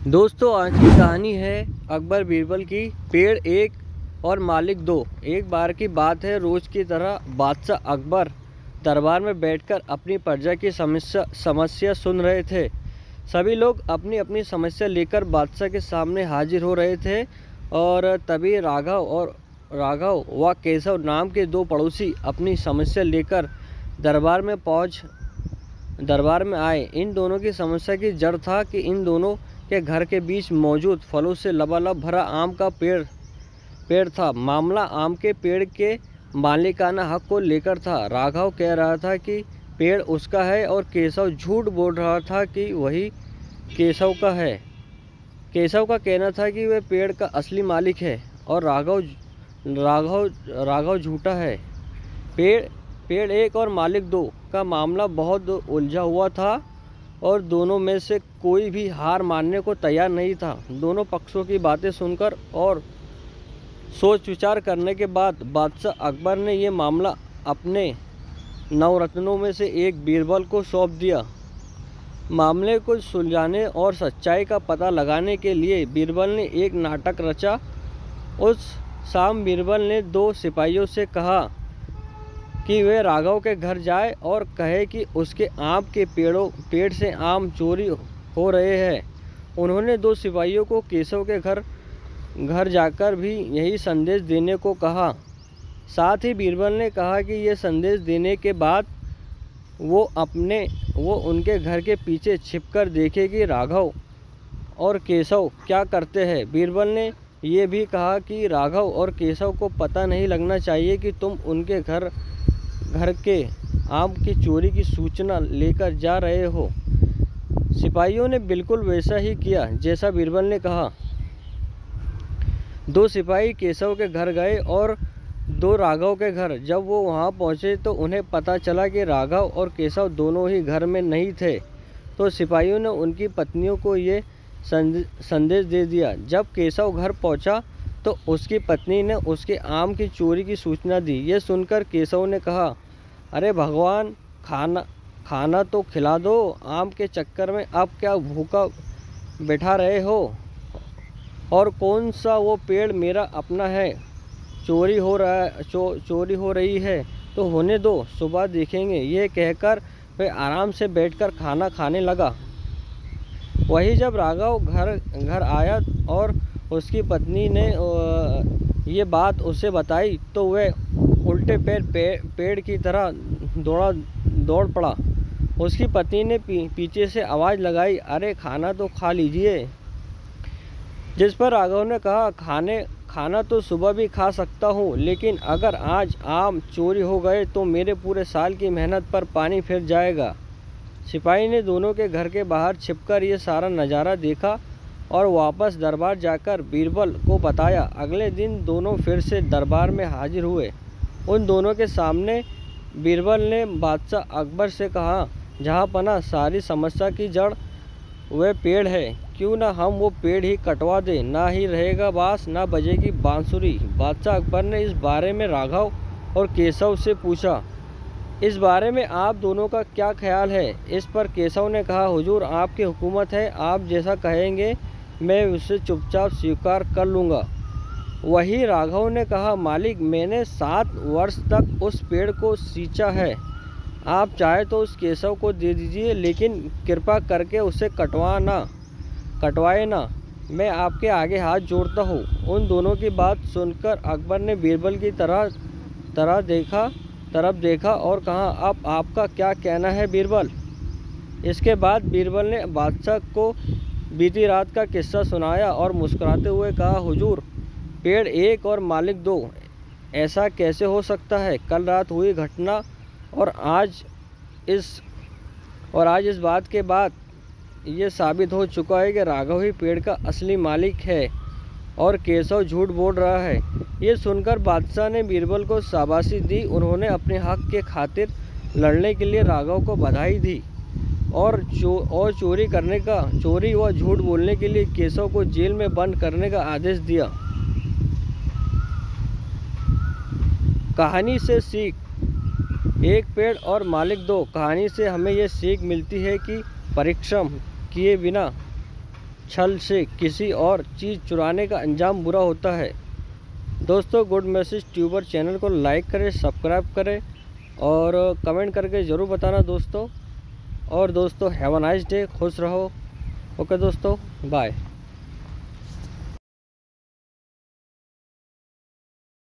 दोस्तों, आज की कहानी है अकबर बीरबल की। पेड़ एक और मालिक दो। एक बार की बात है, रोज की तरह बादशाह अकबर दरबार में बैठकर अपनी प्रजा की समस्या सुन रहे थे। सभी लोग अपनी अपनी समस्या लेकर बादशाह के सामने हाजिर हो रहे थे और तभी राघव व केशव नाम के दो पड़ोसी अपनी समस्या लेकर दरबार में आए। इन दोनों की समस्या की जड़ था कि इन दोनों के घर के बीच मौजूद फलों से लबालब भरा आम का पेड़ था। मामला आम के पेड़ के मालिकाना हक को लेकर था। राघव कह रहा था कि पेड़ उसका है और केशव झूठ बोल रहा था कि वही केशव का है। केशव का कहना था कि वह पेड़ का असली मालिक है और राघव झूठा है। पेड़ एक और मालिक दो का मामला बहुत उलझा हुआ था और दोनों में से कोई भी हार मानने को तैयार नहीं था। दोनों पक्षों की बातें सुनकर और सोच विचार करने के बाद बादशाह अकबर ने ये मामला अपने नवरत्नों में से एक बीरबल को सौंप दिया। मामले को सुलझाने और सच्चाई का पता लगाने के लिए बीरबल ने एक नाटक रचा। उस शाम बीरबल ने दो सिपाहियों से कहा कि वे राघव के घर जाए और कहे कि उसके आम के पेड़ से आम चोरी हो रहे हैं। उन्होंने दो सिपाहियों को केशव के घर जाकर भी यही संदेश देने को कहा। साथ ही बीरबल ने कहा कि यह संदेश देने के बाद वो उनके घर के पीछे छिपकर देखे कि राघव और केशव क्या करते हैं। बीरबल ने यह भी कहा कि राघव और केशव को पता नहीं लगना चाहिए कि तुम उनके घर के आम की चोरी की सूचना लेकर जा रहे हो। सिपाहियों ने बिल्कुल वैसा ही किया जैसा बीरबल ने कहा। दो सिपाही केशव के घर गए और दो राघव के घर। जब वो वहां पहुंचे तो उन्हें पता चला कि राघव और केशव दोनों ही घर में नहीं थे। तो सिपाहियों ने उनकी पत्नियों को ये संदेश दे दिया। जब केशव घर पहुंचा तो उसकी पत्नी ने उसके आम की चोरी की सूचना दी। ये सुनकर केशव ने कहा, अरे भगवान, खाना तो खिला दो। आम के चक्कर में अब क्या भूखा बैठा रहे हो? और कौन सा वो पेड़ मेरा अपना है? चोरी हो रही है तो होने दो, सुबह देखेंगे। ये कहकर वह आराम से बैठकर खाना खाने लगा। वही जब राघव घर आया और उसकी पत्नी ने ये बात उसे बताई तो वह उल्टे पेड़ की तरह दौड़ पड़ा। उसकी पत्नी ने पीछे से आवाज़ लगाई, अरे खाना तो खा लीजिए। जिस पर राघव ने कहा, खाना तो सुबह भी खा सकता हूँ, लेकिन अगर आज आम चोरी हो गए तो मेरे पूरे साल की मेहनत पर पानी फिर जाएगा। सिपाही ने दोनों के घर के बाहर छिपकर ये सारा नज़ारा देखा और वापस दरबार जाकर बीरबल को बताया। अगले दिन दोनों फिर से दरबार में हाजिर हुए। उन दोनों के सामने बीरबल ने बादशाह अकबर से कहा, जहाँपना, सारी समस्या की जड़ वह पेड़ है। क्यों ना हम वो पेड़ ही कटवा दें, ना ही रहेगा बाँस, ना बजेगी बांसुरी। बादशाह अकबर ने इस बारे में राघव और केशव से पूछा, इस बारे में आप दोनों का क्या ख्याल है? इस पर केशव ने कहा, हुजूर, आपकी हुकूमत है, आप जैसा कहेंगे मैं उसे चुपचाप स्वीकार कर लूँगा। वही राघव ने कहा, मालिक, मैंने 7 वर्ष तक उस पेड़ को सींचा है। आप चाहे तो उस केशव को दे दीजिए, लेकिन कृपा करके उसे कटवाए ना। मैं आपके आगे हाथ जोड़ता हूँ। उन दोनों की बात सुनकर अकबर ने बीरबल की तरफ देखा और कहा, अब आपका क्या कहना है बीरबल? इसके बाद बीरबल ने बादशाह को बीती रात का किस्सा सुनाया और मुस्कुराते हुए कहा, हुजूर, पेड़ एक और मालिक दो, ऐसा कैसे हो सकता है? कल रात हुई घटना और आज इस बात के बाद ये साबित हो चुका है कि राघव ही पेड़ का असली मालिक है और केशव झूठ बोल रहा है। ये सुनकर बादशाह ने बीरबल को शाबाशी दी। उन्होंने अपने हक के खातिर लड़ने के लिए राघव को बधाई दी और चोरी व झूठ बोलने के लिए केशव को जेल में बंद करने का आदेश दिया। कहानी से सीख, एक पेड़ और मालिक दो। कहानी से हमें यह सीख मिलती है कि परिश्रम किए बिना छल से किसी और चीज़ चुराने का अंजाम बुरा होता है। दोस्तों, गुड मैसेज ट्यूबर चैनल को लाइक करें, सब्सक्राइब करें और कमेंट करके ज़रूर बताना दोस्तों। और दोस्तों, हैव अ नाइस डे, खुश रहो। ओके दोस्तों, बाय।